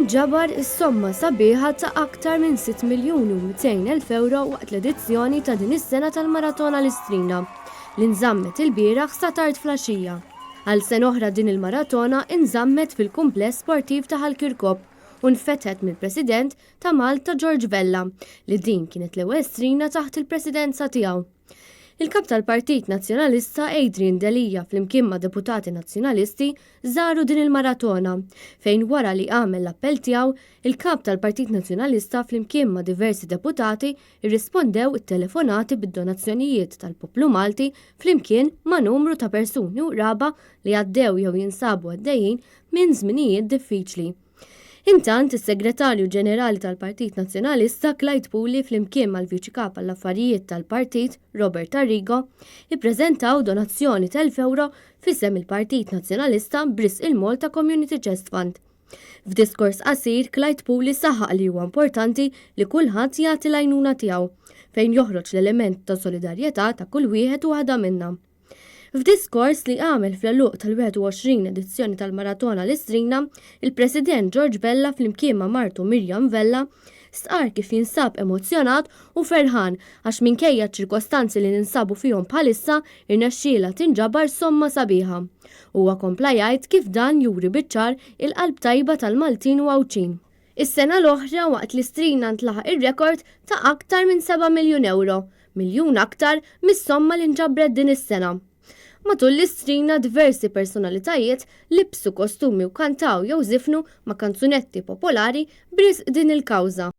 Inġabar is-somma sabiħa ta' aktar minn 6,200,000 euro waqt l-edizzjoni ta' din is-sena tal-Maratona Listrina li nżammet il-bieraħ sa tard flaxxija. Għal sen oħra din il-maratona inżammet fil-kumpless sportiv ta' Ħalkirkop u nfetħet mill-President ta' Malta George Vella li din kienet l-ewwel strina taħt il-presidenza tiegħu. Il-kap tal-Partit Nazzjonalista Adrian Delija flimkien ma' deputati nazzjonalisti żaru din il-maratona fejn wara li għamel l-appell tiegħu il-kap tal-Partit Nazzjonalista flimkien ma' diversi deputati irrispondew it-telefonati bid-donazzjonijiet tal-poplu Malti flimkien ma' numru ta' persuni u raba li għaddew jew jinsabu għaddejjin minn żminijiet diffiċli. Intant, is-Segretarju Ġenerali tal-Partit Nazzjonalista Clyde Puli flimkien mal-Viċi Kap għall-Affarijiet tal-Partit Robert Arrigo ippreżentaw donazzjoni ta' €1,000 f'isem il-Partit Nazzjonalista b'risq il-Malta Community Chest Fund. F'diskors qasir Clyde Puli saħaq li huwa importanti li kulħadd jagħti l-għajnuna tiegħu fejn joħroġ l-element ta' solidarjetà ta' kull wieħed u waħda minnha. F'diskors li għamel fl-għalluq tal-21 edizzjoni tal-Maratona Listrina, il-President George Vella flimkien ma' martu Miriam Vella stqar kif jinsab emozzjonat u ferħan għax minkejja ċirkostanzi li ninsabu fihom bħalissa irnexxiela tinġabar somma sabiħa. Huwa kompla jgħid kif dan juri biċ-ċar il-qalb tajba tal-Maltin u Għawċin. Is-sena l-oħra waqt Listrina ntlaħaq ir-rekord ta' aktar minn 7 miljun euro, miljun aktar mis-somma li nġabret din is-sena. Matul l-istrina diversi personalitajiet libsu kostumi u kantaw jew zifnu ma' kanzunetti popolari bris din il-kawża.